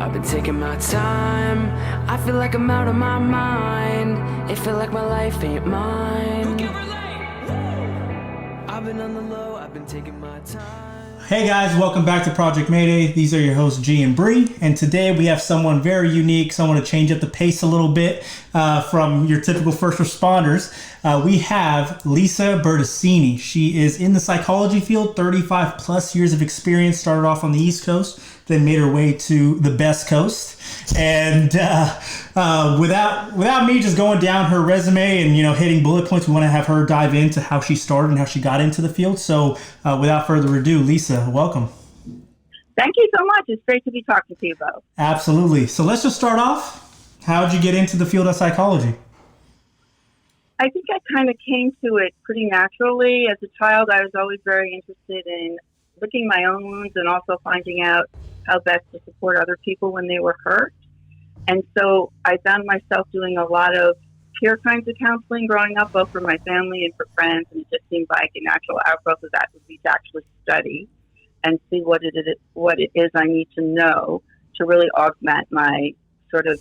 I've been taking my time. I feel like I'm out of my mind. It feel like my life ain't mine. Who can relate? I've been on the low, I've been taking my time. Hey guys, welcome back to Project Mayday. These are your hosts G and Bree, and today we have someone very unique, someone to change up the pace a little bit from your typical first responders. We have Lisa Bertaccini. She is in the psychology field, 35 plus years of experience, started off on the East Coast, then made her way to the best coast. And without me just going down her resume and hitting bullet points, we want to have her dive into how she started and how she got into the field. So without further ado, Lisa, welcome. Thank you so much. It's great to be talking to you both. Absolutely. So let's just start off. How did you get into the field of psychology? I think I kind of came to it pretty naturally. As a child, I was always very interested in licking my own wounds and also finding out how best to support other people when they were hurt. And so I found myself doing a lot of peer kinds of counseling growing up, both for my family and for friends. And it just seemed like a natural outgrowth of that would be to actually study and see what it is I need to know to really augment my sort of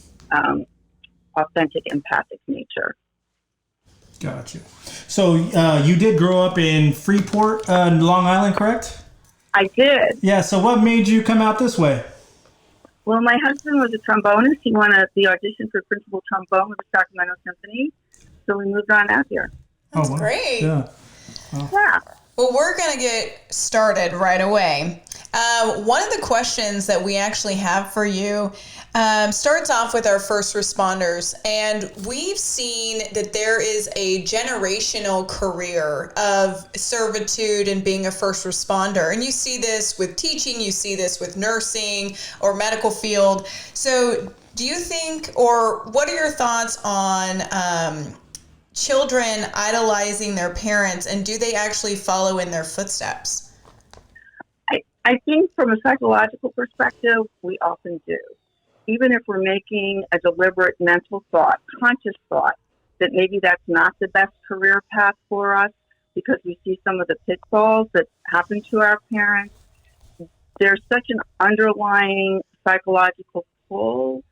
authentic empathic nature. Gotcha. So you did grow up in Freeport, Long Island, correct? I did. Yeah, so what made you come out this way? Well, my husband was a trombonist. He won the audition for principal trombone with the Sacramento Symphony, so we moved on out here. That's great. Yeah. Wow. Yeah. Well, we're going to get started right away. One of the questions that we actually have for you starts off with our first responders. And we've seen that there is a generational career of servitude and being a first responder. And you see this with teaching, you see this with nursing or medical field. So do you think, or what are your thoughts on children idolizing their parents, and do they actually follow in their footsteps? I think from a psychological perspective, we often do. Even if we're making a deliberate mental thought, conscious thought, that maybe that's not the best career path for us because we see some of the pitfalls that happen to our parents, there's such an underlying psychological pull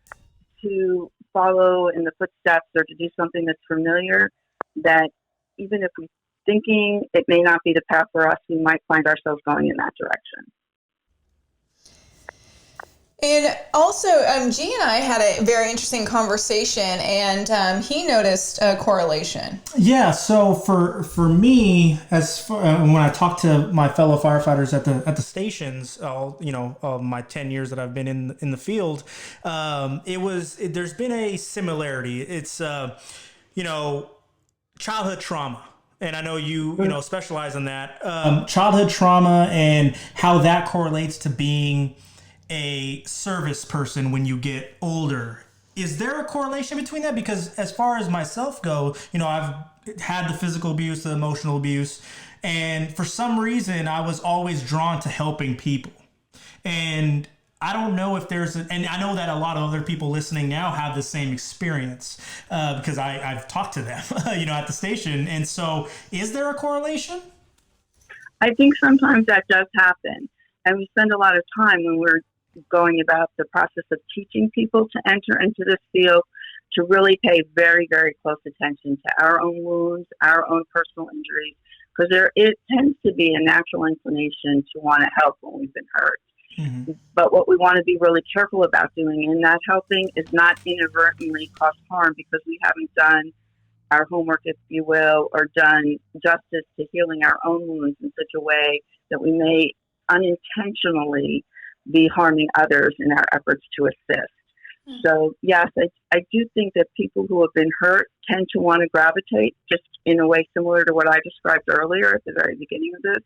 to follow in the footsteps or to do something that's familiar that even if we're thinking it may not be the path for us, we might find ourselves going in that direction. And also, G and I had a very interesting conversation, and he noticed a correlation. Yeah, so for me, when I talk to my fellow firefighters at the stations, my 10 years that I've been in the field, there's been a similarity. It's childhood trauma. And I know you specialize in that. Childhood trauma and how that correlates to being a service person when you get older. Is there a correlation between that? Because as far as myself go, I've had the physical abuse, the emotional abuse, and for some reason I was always drawn to helping people. And I don't know if and I know that a lot of other people listening now have the same experience because I've talked to them, at the station. And so is there a correlation? I think sometimes that does happen. And we spend a lot of time when we're going about the process of teaching people to enter into this field to really pay very, very close attention to our own wounds, our own personal injuries, because it tends to be a natural inclination to want to help when we've been hurt. Mm-hmm. But what we want to be really careful about doing in that helping is not inadvertently cause harm because we haven't done our homework, if you will, or done justice to healing our own wounds in such a way that we may unintentionally be harming others in our efforts to assist. Mm-hmm. So, yes, I do think that people who have been hurt tend to want to gravitate just in a way similar to what I described earlier at the very beginning of this.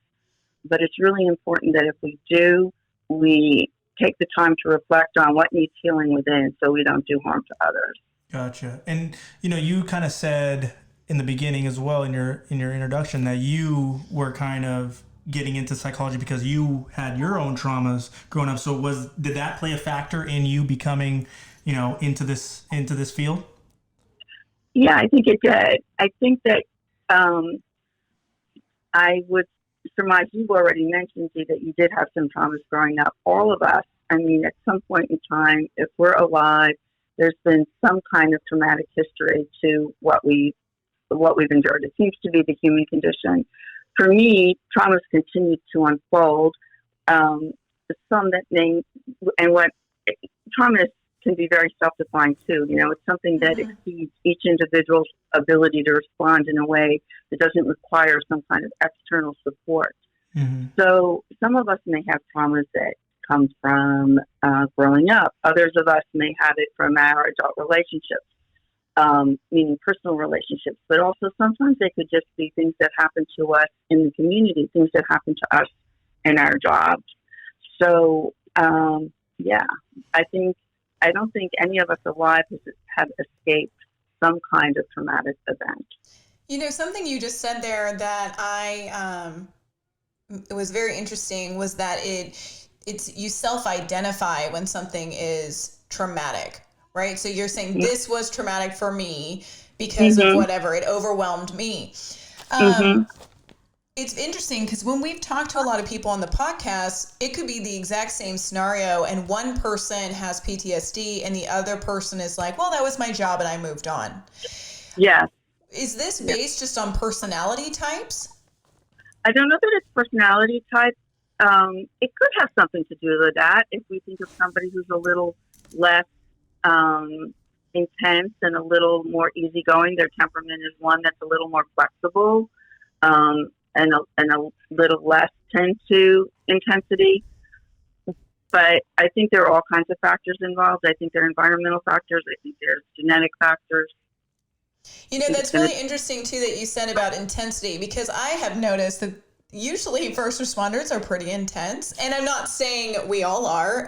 But it's really important that if we do, we take the time to reflect on what needs healing within so we don't do harm to others. Gotcha. And, you kind of said in the beginning as well in your introduction that you were kind of getting into psychology because you had your own traumas growing up. So did that play a factor in you becoming, into this field? Yeah, I think it did. I think that I would surmise you've already mentioned that you did have some traumas growing up. All of us, I mean, at some point in time, if we're alive, there's been some kind of traumatic history to what we've endured. It seems to be the human condition. For me, traumas continued to unfold. Some that may, and what trauma can be very self-defined too. You know, it's something that exceeds each individual's ability to respond in a way that doesn't require some kind of external support. So some of us may have traumas that come from growing up. Others of us may have it from our adult relationships, meaning personal relationships, but also sometimes they could just be things that happen to us in the community, things that happen to us in our jobs. So, yeah, I don't think any of us alive have escaped some kind of traumatic event. You know, something you just said there that it was very interesting was that it's you self-identify when something is traumatic, right? So you're saying this was traumatic for me because of whatever, it overwhelmed me. It's interesting because when we've talked to a lot of people on the podcast, it could be the exact same scenario and one person has PTSD and the other person is like, well, that was my job and I moved on. Yeah. Is this based just on personality types? I don't know that it's personality type. It could have something to do with that. If we think of somebody who's a little less intense and a little more easygoing, their temperament is one that's a little more flexible. And a little less tend to intensity. But I think there are all kinds of factors involved. I think there are environmental factors. I think there's genetic factors. You know, that's really interesting, too, that you said about intensity, because I have noticed that usually first responders are pretty intense. And I'm not saying we all are,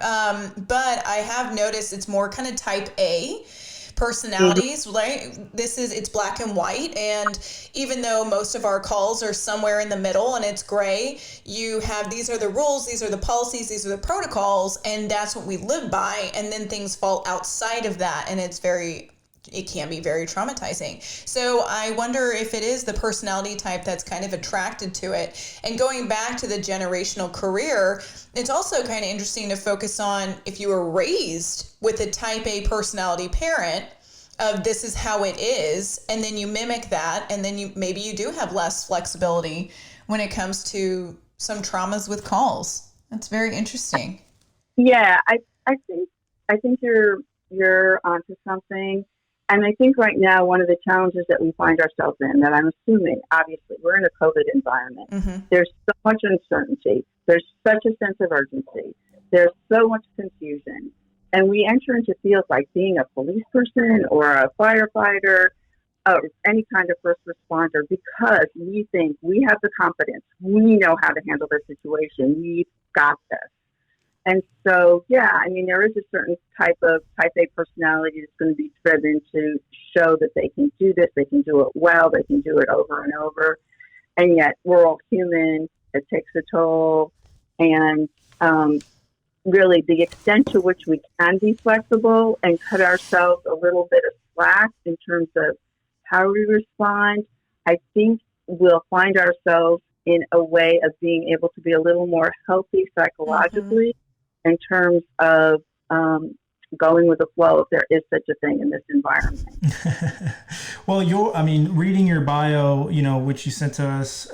but I have noticed it's more kind of type A personalities, right? It's black and white. And even though most of our calls are somewhere in the middle and it's gray, you have, these are the rules, these are the policies, these are the protocols, and that's what we live by. And then things fall outside of that. And it can be very traumatizing. So I wonder if it is the personality type that's kind of attracted to it. And going back to the generational career, it's also kind of interesting to focus on if you were raised with a type A personality parent of this is how it is, and then you mimic that, and then maybe you do have less flexibility when it comes to some traumas with calls. That's very interesting. Yeah, I think you're onto something. And I think right now, one of the challenges that we find ourselves in, that I'm assuming, obviously, we're in a COVID environment. There's so much uncertainty. There's such a sense of urgency. There's so much confusion. And we enter into fields like being a police person or a firefighter, any kind of first responder, because we think we have the competence. We know how to handle the situation. We've got this. And so, yeah, I mean, there is a certain type A personality that's going to be driven to show that they can do this, they can do it well, they can do it over and over. And yet we're all human. It takes a toll. And really the extent to which we can be flexible and cut ourselves a little bit of slack in terms of how we respond, I think we'll find ourselves in a way of being able to be a little more healthy psychologically in terms of going with the flow, if there is such a thing in this environment. Well, reading your bio, which you sent to us,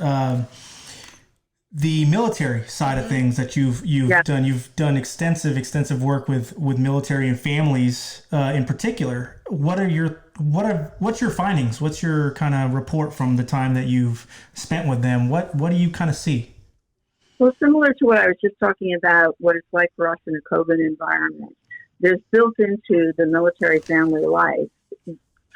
the military side of things that you've done extensive work with military and families in particular. What's your findings? What's your kind of report from the time that you've spent with them? What do you kind of see? Well, similar to what I was just talking about, what it's like for us in a COVID environment, there's built into the military family life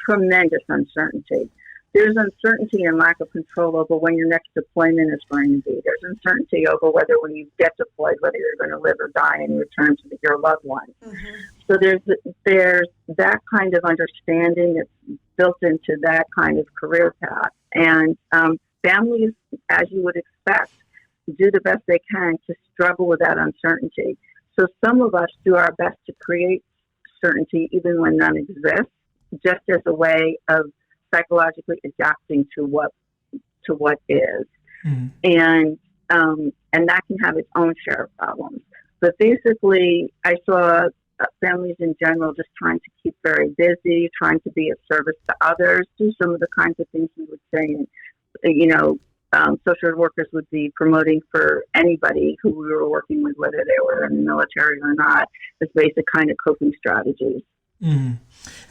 tremendous uncertainty. There's uncertainty and lack of control over when your next deployment is going to be. There's uncertainty over whether when you get deployed, whether you're going to live or die and return to your loved one. So there's that kind of understanding that's built into that kind of career path. And families, as you would expect, do the best they can to struggle with that uncertainty. So some of us do our best to create certainty even when none exists, just as a way of psychologically adapting to what is. And that can have its own share of problems. But basically, I saw families in general just trying to keep very busy, trying to be of service to others, do some of the kinds of things we would say, social workers would be promoting for anybody who we were working with, whether they were in the military or not, as basic kind of coping strategies. Mm.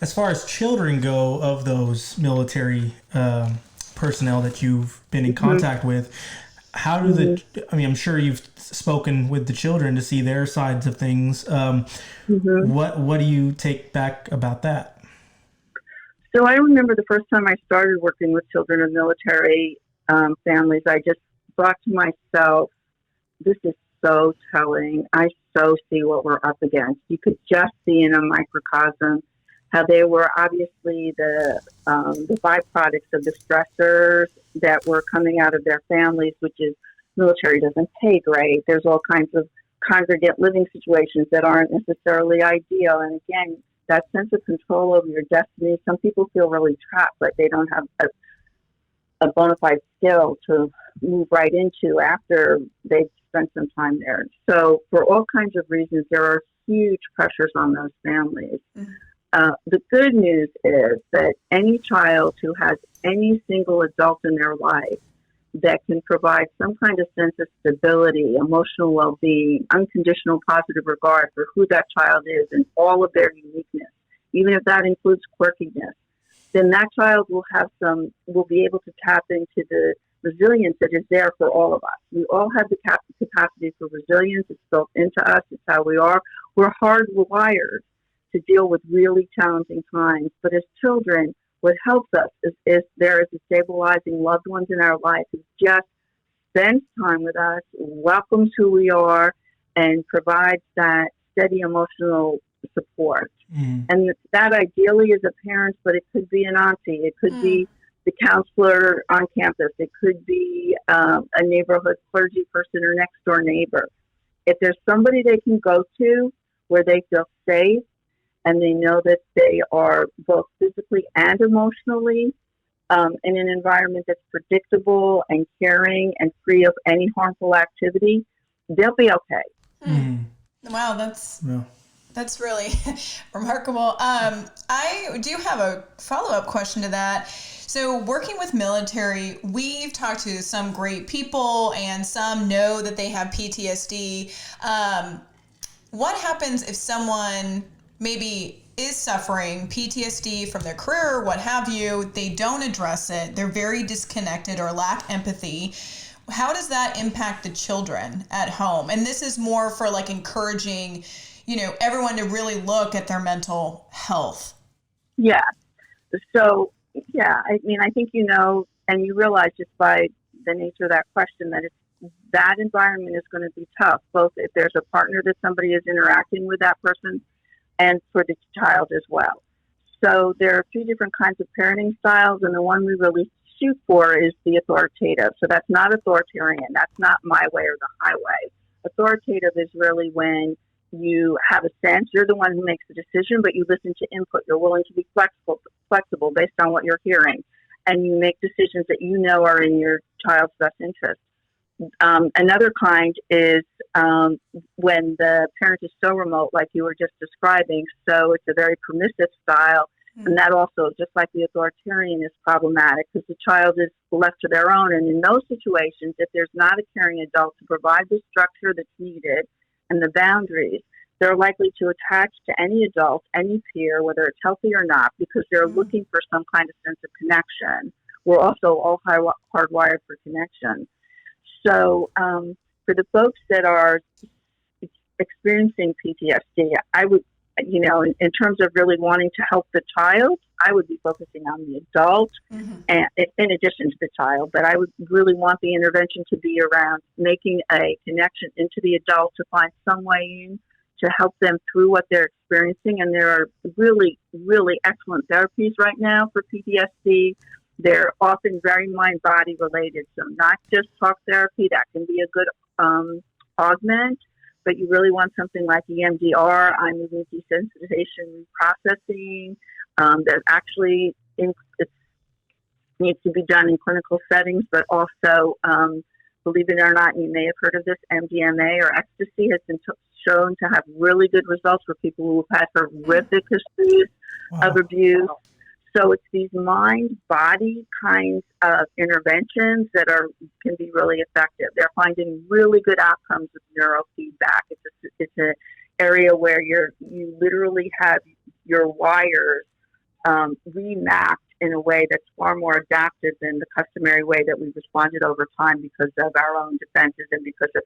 As far as children go, of those military personnel that you've been in contact with, how do I'm sure you've spoken with the children to see their sides of things. What do you take back about that? So I remember the first time I started working with children of military families, I just thought to myself, this is so telling. I so see what we're up against. You could just see in a microcosm how they were obviously the byproducts of the stressors that were coming out of their families, which is military doesn't pay great. There's all kinds of congregate living situations that aren't necessarily ideal. And again, that sense of control over your destiny, some people feel really trapped, but they don't have a bona fide skill to move right into after they've spent some time there. So for all kinds of reasons, there are huge pressures on those families. The good news is that any child who has any single adult in their life that can provide some kind of sense of stability, emotional well-being, unconditional positive regard for who that child is and all of their uniqueness, even if that includes quirkiness, then that child will be able to tap into the resilience that is there for all of us. We all have the capacity for resilience. It's built into us. It's how we are. We're hardwired to deal with really challenging times. But as children, what helps us is there is a stabilizing loved ones in our life who just spends time with us, welcomes who we are, and provides that steady emotional support. And that ideally is a parent, but it could be an auntie. It could be the counselor on campus. It could be a neighborhood clergy person or next door neighbor. If there's somebody they can go to where they feel safe and they know that they are both physically and emotionally in an environment that's predictable and caring and free of any harmful activity, they'll be okay. Wow, that's really remarkable. I do have a follow-up question to that. So working with military, we've talked to some great people and some know that they have PTSD. What happens if someone maybe is suffering PTSD from their career or what have you, they don't address it, they're very disconnected or lack empathy? How does that impact the children at home? And this is more for like encouraging, everyone to really look at their mental health. Yeah. So, I think and you realize just by the nature of that question that that environment is going to be tough, both if there's a partner that somebody is interacting with that person and for the child as well. So there are 3 different kinds of parenting styles, and the one we really shoot for is the authoritative. So that's not authoritarian. That's not my way or the highway. Authoritative is really when you have a sense, you're the one who makes the decision, but you listen to input. You're willing to be flexible based on what you're hearing, and you make decisions that are in your child's best interest. Another kind is when the parent is so remote, like you were just describing, so it's a very permissive style, and that also, just like the authoritarian, is problematic because the child is left to their own. And in those situations, if there's not a caring adult to provide the structure that's needed and the boundaries, they're likely to attach to any adult, any peer, whether it's healthy or not, because they're looking for some kind of sense of connection. We're also all hardwired for connection. So for the folks that are experiencing PTSD, I would, in terms of really wanting to help the child, I would be focusing on the adult and in addition to the child, but I would really want the intervention to be around making a connection into the adult to find some way in to help them through what they're experiencing. And there are really, really excellent therapies right now for PTSD. They're often very mind-body related, so not just talk therapy. That can be a good augment, but you really want something like EMDR, eye movement desensitization reprocessing. That actually it needs to be done in clinical settings, but also, believe it or not, you may have heard of this, MDMA or ecstasy has been shown to have really good results for people who have had horrific histories of abuse. So it's these mind-body kinds of interventions that can be really effective. They're finding really good outcomes with neurofeedback. It's an area where you literally have your wires remapped in a way that's far more adaptive than the customary way that we responded over time because of our own defenses and because of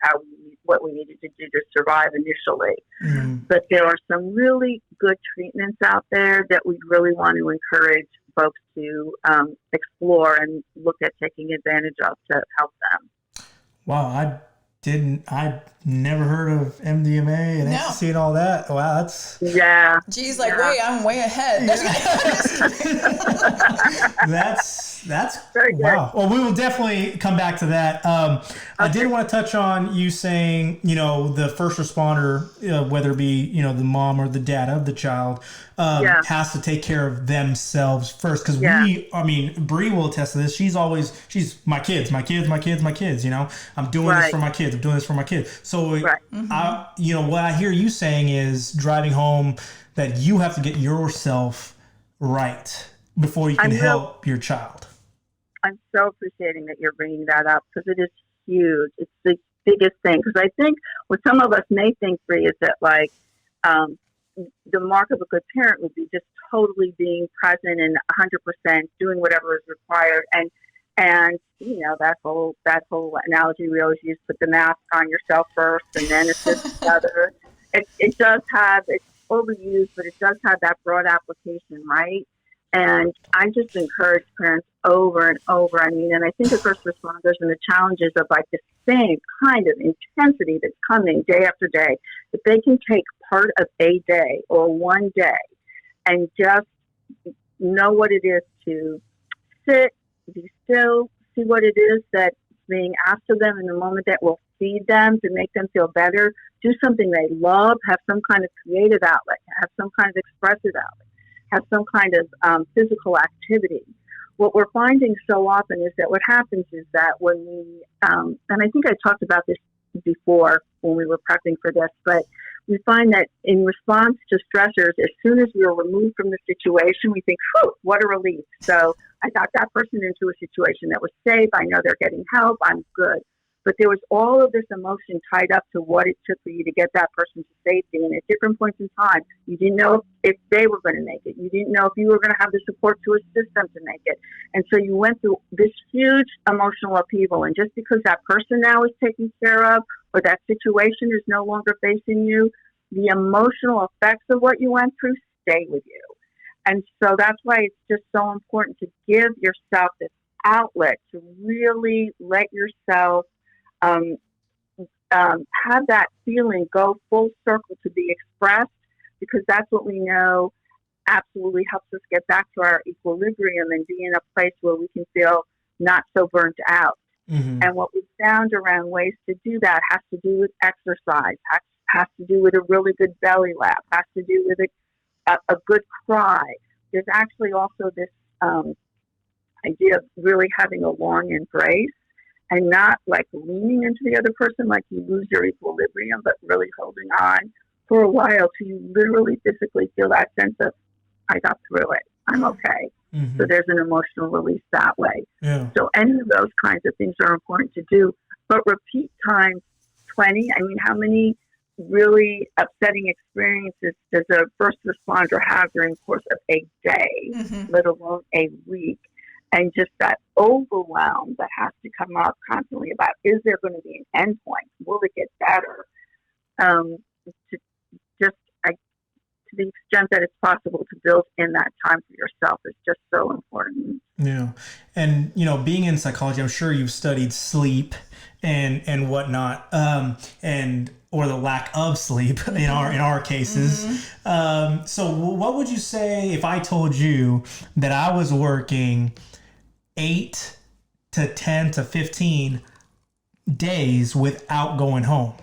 what we needed to do to survive initially. But there are some really good treatments out there that we really want to encourage folks to explore and look at taking advantage of to help them. Wow, I never heard of MDMA and ecstasy and all that. Wow, that's Geez, wait, I'm way ahead. That's very good. Wow. Well, we will definitely come back to that. I did want to touch on you saying, the first responder, whether it be, the mom or the dad of the child, has to take care of themselves first. Because Bree will attest to this. She's my kids. I'm doing this for my kids. I'm doing this for my kids. So, what I hear you saying is driving home that you have to get yourself right before you can help your child. I'm so appreciating that you're bringing that up because it is huge. It's the biggest thing. Because I think what some of us may think, Bree, is that the mark of a good parent would be just totally being present and 100% doing whatever is required. And that whole analogy we always use, put the mask on yourself first and then assist the other. It does have, it's overused, but it does have that broad application, right? And I just encourage parents over and over. And I think the first responders and the challenges of the same kind of intensity that's coming day after day, if they can take part of a day or one day and just know what it is to sit, be still, see what it is that's being asked of them in the moment that will feed them to make them feel better, do something they love, have some kind of creative outlet, have some kind of expressive outlet, have some kind of physical activity. What we're finding so often is that what happens is that when we, and I think I talked about this before when we were prepping for this, but we find that in response to stressors, as soon as we are removed from the situation, we think, whew, what a relief. So I got that person into a situation that was safe. I know they're getting help. I'm good. But there was all of this emotion tied up to what it took for you to get that person to safety. And at different points in time, you didn't know if they were going to make it. You didn't know if you were going to have the support to assist them to make it. And so you went through this huge emotional upheaval. And just because that person now is taken care of or that situation is no longer facing you, the emotional effects of what you went through stay with you. And so that's why it's just so important to give yourself this outlet to really let yourself have that feeling go full circle to be expressed, because that's what we know absolutely helps us get back to our equilibrium and be in a place where we can feel not so burnt out. Mm-hmm. And what we found around ways to do that has to do with exercise, has to do with a really good belly laugh, has to do with a good cry. There's actually also this idea of really having a long embrace and not like leaning into the other person like you lose your equilibrium, but really holding on for a while till you literally physically feel that sense of, I got through it, I'm okay. Mm-hmm. So there's an emotional release that way. Yeah. So any of those kinds of things are important to do, but repeat times 20. I mean, how many really upsetting experiences does a first responder have during the course of a day, mm-hmm. let alone a week? And just that overwhelm that has to come up constantly about, is there going to be an end point? Will it get better? To the extent that it's possible to build in that time for yourself is just so important. Yeah. And, being in psychology, I'm sure you've studied sleep and whatnot, or the lack of sleep in our cases. Mm-hmm. So what would you say if I told you that I was working 8 to 10 to 15 days without going home?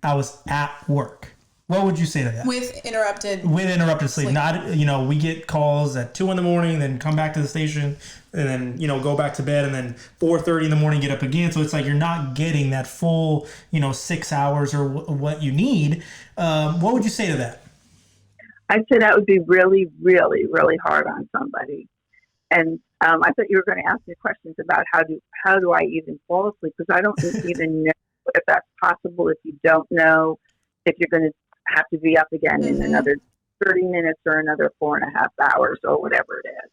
I was at work. What would you say to that? With interrupted sleep. Not, we get calls at 2 a.m, then come back to the station, and then, go back to bed, and then 4:30 in the morning get up again. So it's like you're not getting that full, 6 hours or what you need. What would you say to that? I'd say that would be really, really, really hard on somebody. And I thought you were going to ask me questions about how do I even fall asleep, because I don't even know if that's possible, if you don't know if you're going to have to be up again in another 30 minutes or another 4.5 hours or whatever it is.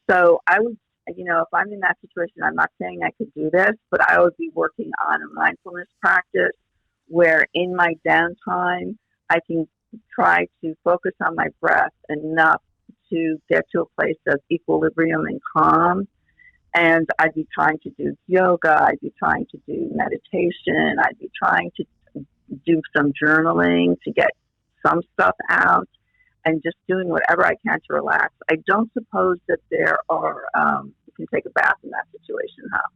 So I would, if I'm in that situation, I'm not saying I could do this, but I would be working on a mindfulness practice where in my downtime, I can try to focus on my breath enough to get to a place of equilibrium and calm. And I'd be trying to do yoga, I'd be trying to do meditation, I'd be trying to do some journaling to get some stuff out, and just doing whatever I can to relax. I don't suppose that there are, you can take a bath in that situation, huh?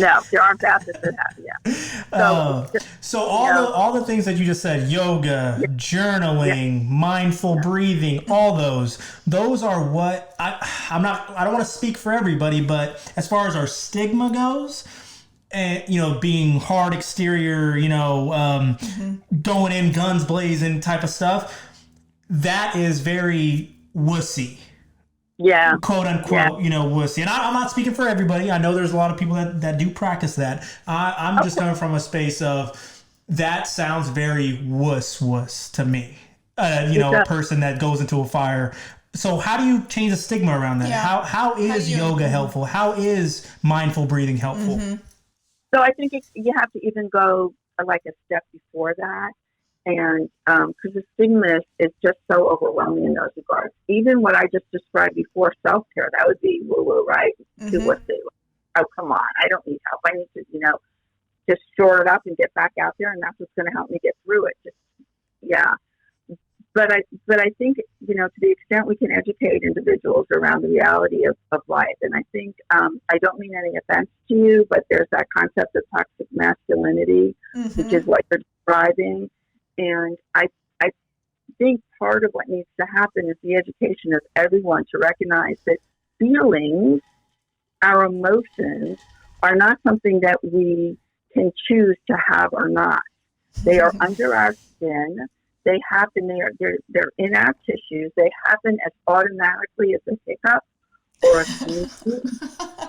No, there aren't baths that have, yeah. So all the things that you just said, yoga, journaling, mindful breathing, all those are what I don't want to speak for everybody, but as far as our stigma goes, and being hard exterior, going in guns blazing type of stuff, that is very wussy. Yeah. Quote unquote, wussy. And I'm not speaking for everybody. I know there's a lot of people that do practice that. I'm just coming from a space of that sounds very wuss to me. A person that goes into a fire. So how do you change the stigma around that? Yeah. How is yoga helpful? How is mindful breathing helpful? Mm-hmm. So I think you have to even go like a step before that. And because the stigma is just so overwhelming in those regards. Even what I just described before, self-care, that would be woo-woo, right? To what they, oh, come on, I don't need help. I need to, just shore it up and get back out there, and that's what's going to help me get through it. But I think, to the extent we can educate individuals around the reality of life, and I think, I don't mean any offense to you, but there's that concept of toxic masculinity, which is what you're describing. And I think part of what needs to happen is the education of everyone to recognize that feelings, our emotions, are not something that we can choose to have or not. They are under our skin. They happen. They're in our tissues. They happen as automatically as a hiccup or a sneeze,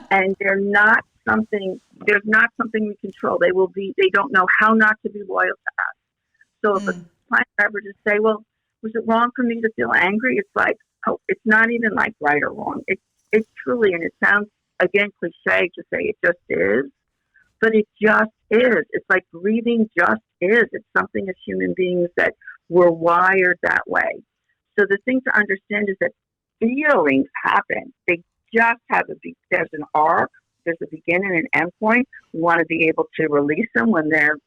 and they're not something. There's not something we control. They will be. They don't know how not to be loyal to us. So if a client ever just say, "Well, was it wrong for me to feel angry?" It's like, oh, it's not even like right or wrong. It's truly, and it sounds again cliche to say it just is, but it just is. It's like breathing just is. It's something as human beings that we're wired that way. So the thing to understand is that feelings happen. They just have there's an arc, there's a beginning and end point. We want to be able to release them when they're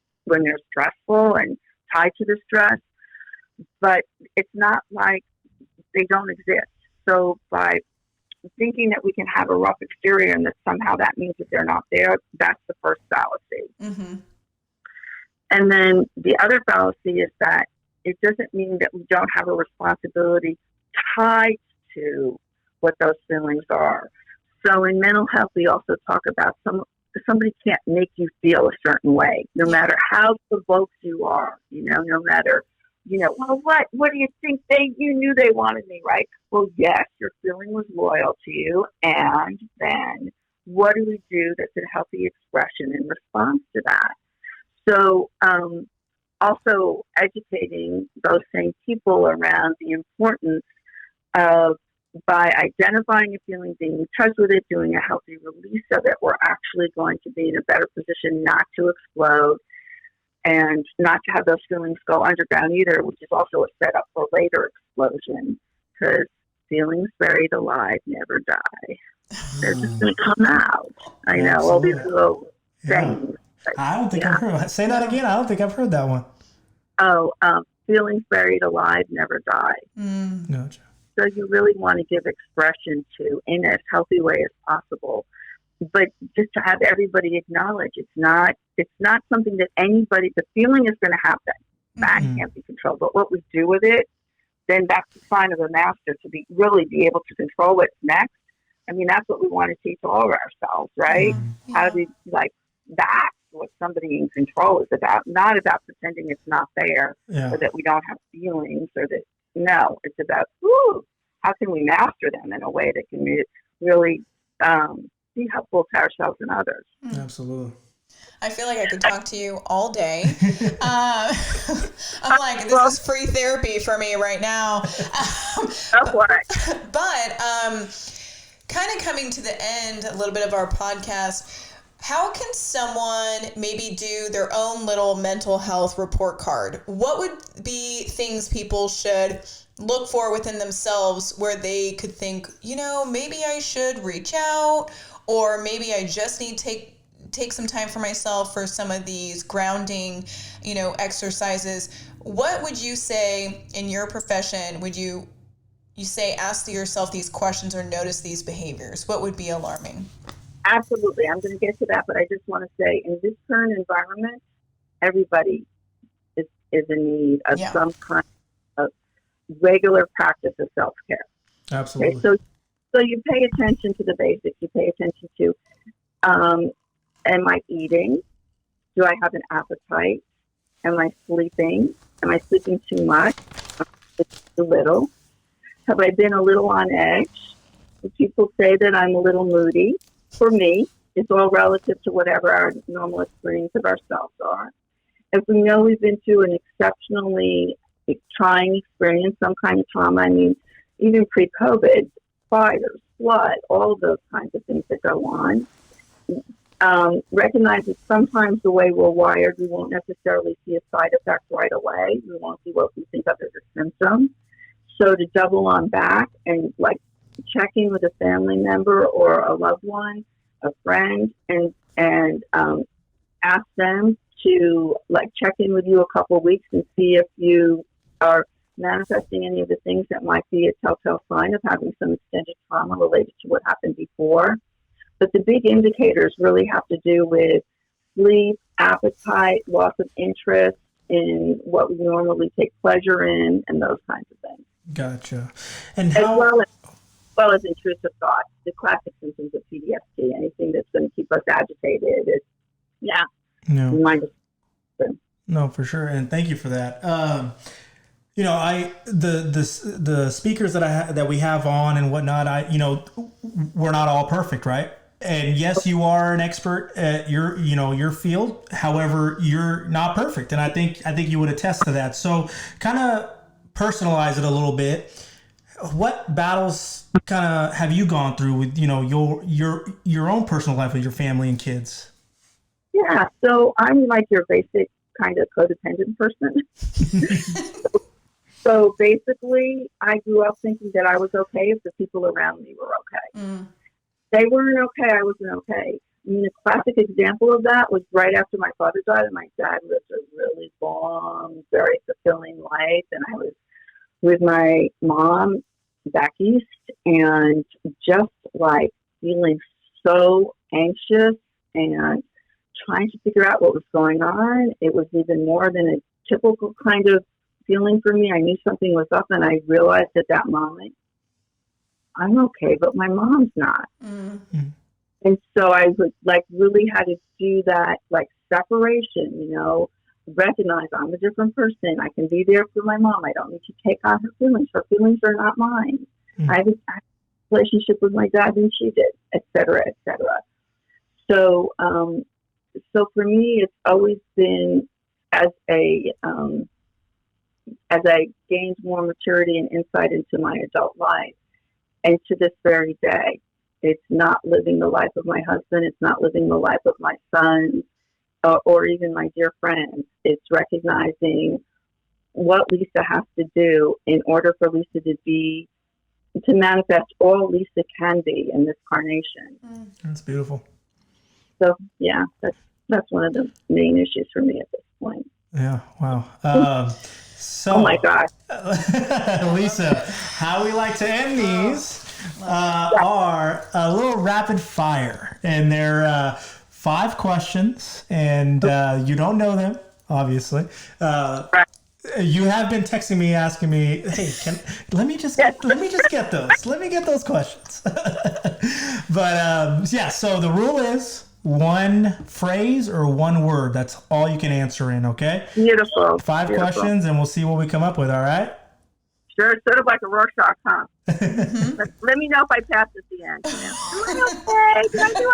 stressful and tied to the stress, but it's not like they don't exist. So by thinking that we can have a rough exterior and that somehow that means that they're not there, that's the first fallacy. And then the other fallacy is that it doesn't mean that we don't have a responsibility tied to what those feelings are. So in mental health, we also talk about somebody can't make you feel a certain way, no matter how provoked you are, no matter, well, what do you think you knew they wanted me, right? Well, yes, your feeling was loyal to you. And then what do we do that's a healthy expression in response to that? So, also educating those same people around the importance of, by identifying a feeling, being in touch with it, doing a healthy release of it, we're actually going to be in a better position not to explode and not to have those feelings go underground either, which is also a setup for later explosion, because feelings buried alive never die. They're just going to come out. I know, all these little things. I don't think I've heard. Say that again. I don't think I've heard that one. Oh, feelings buried alive never die. Gotcha. So you really want to give expression to in as healthy way as possible, but just to have everybody acknowledge it's not something that anybody. The feeling is going to happen. That can't be controlled. But what we do with it, then that's the sign of a master to really be able to control what's next. I mean, that's what we want to teach all of ourselves, right? Yeah. How to, like, that's what somebody in control is about. Not about pretending it's not there or that we don't have feelings or that, no, it's about, how can we master them in a way that can really be helpful to ourselves and others. Absolutely. I feel like I could talk to you all day. I'm like, this is free therapy for me right now. But kind of coming to the end a little bit of our podcast, how can someone maybe do their own little mental health report card? What would be things people should look for within themselves where they could think, maybe I should reach out, or maybe I just need to take some time for myself for some of these grounding, exercises? What would you say in your profession? Would you say ask yourself these questions or notice these behaviors? What would be alarming? Absolutely. I'm going to get to that, but I just want to say in this current environment, everybody is in need of some kind of regular practice of self-care. Absolutely. Okay? So you pay attention to the basics. You pay attention to, am I eating? Do I have an appetite? Am I sleeping? Am I sleeping too much? Too little? Have I been a little on edge? Do people say that I'm a little moody? For me, it's all relative to whatever our normal experience of ourselves are. If we know we've been through an exceptionally trying experience, some kind of trauma, I mean, even pre-COVID, fires, flood, all of those kinds of things that go on. Recognize that sometimes the way we're wired, we won't necessarily see a side effect right away. We won't see what we think of as a symptom. So to double on back and check in with a family member or a loved one, a friend, and ask them to check in with you a couple of weeks and see if you are manifesting any of the things that might be a telltale sign of having some extended trauma related to what happened before. But the big indicators really have to do with sleep, appetite, loss of interest in what we normally take pleasure in, and those kinds of things. Gotcha. And as well as intrusive thoughts, the classic symptoms of PTSD, anything that's going to keep us agitated. No, for sure. And thank you for that. The speakers that we have on and whatnot, we're not all perfect, right? And yes, you are an expert at your field. However, you're not perfect, and I think you would attest to that. So, kind of personalize it a little bit. What battles kind of have you gone through with your own personal life with your family and kids? Yeah, so I'm like your basic kind of codependent person. So basically, I grew up thinking that I was okay if the people around me were okay. Mm. They weren't okay, I wasn't okay. I mean, a classic example of that was right after my father died, and my dad lived a really long, very fulfilling life, and I was with my mom back east, and just feeling so anxious and trying to figure out what was going on. It was even more than a typical kind of feeling for me. I knew something was up, and I realized at that moment, I'm okay, but my mom's not. Mm-hmm. And so I was really had to do that separation, recognize I'm a different person. I can be there for my mom. I don't need to take on her feelings. Her feelings are not mine. Mm-hmm. I have a relationship with my dad than she did, et cetera, et cetera. So, so for me, it's always been as I gained more maturity and insight into my adult life, and to this very day, it's not living the life of my husband. It's not living the life of my son, or even my dear friends. It's recognizing what Lisa has to do in order for Lisa to manifest all Lisa can be in this carnation. That's beautiful. So yeah, that's one of the main issues for me at this point. Yeah. Wow. So, oh my gosh. Lisa, how we like to end these are a little rapid fire, and they're 5 questions, and you don't know them, obviously. You have been texting me, asking me, "Hey, let me just get those. Let me get those questions." But yeah, so the rule is one phrase or one word. That's all you can answer in. Okay. Beautiful. 5 Beautiful. questions, and we'll see what we come up with. All right. Sure, it's sort of like a Rorschach, huh? Let me know if I pass at the end. Did I do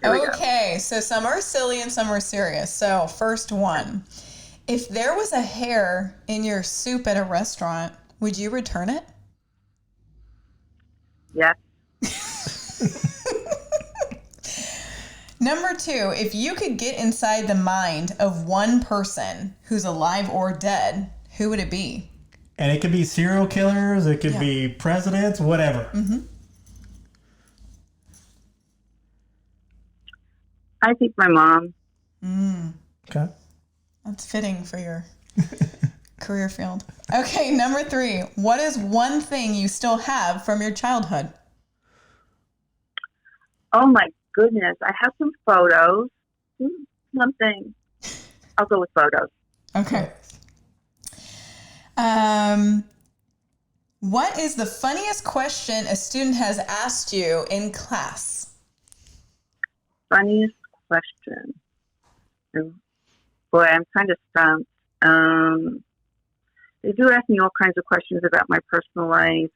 okay? Okay, so some are silly and some are serious. So first one, if there was a hair in your soup at a restaurant, would you return it? Yes. Number 2, if you could get inside the mind of one person who's alive or dead, who would it be? And it could be serial killers, it could be presidents, whatever. I think my mom. Okay. That's fitting for your career field. Okay, number 3, what is one thing you still have from your childhood? Oh my goodness, I have some photos. Something. I'll go with photos. Okay. What is the funniest question a student has asked you in class? Funniest question. Boy, I'm kind of stumped. They do ask me all kinds of questions about my personal life.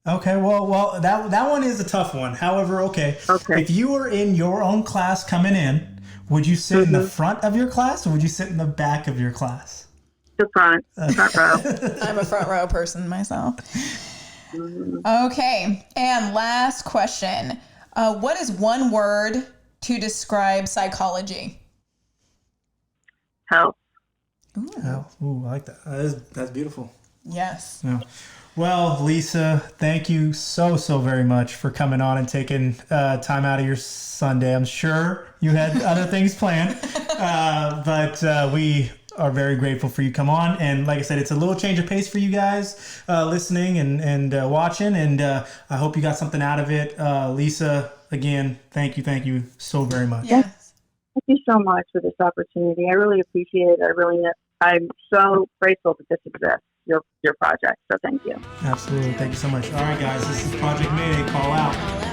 Okay, well, that one is a tough one. However, okay. If you were in your own class coming in, would you sit in the front of your class or would you sit in the back of your class? The front row. I'm a front row person myself. Okay, and last question. What is one word to describe psychology? Help. Ooh, I like that. That's beautiful. Yes. Yeah. Well, Lisa, thank you so very much for coming on and taking time out of your Sunday. I'm sure you had other things planned, but we are very grateful for you come on. And like I said, it's a little change of pace for you guys listening and watching, and I hope you got something out of it. Lisa, again, thank you so very much. Yes. Thank you so much for this opportunity. I really appreciate it. I'm so grateful that this exists, your project. So thank you. Absolutely. Thank you so much. All right, guys, this is Project Mayday. Call out.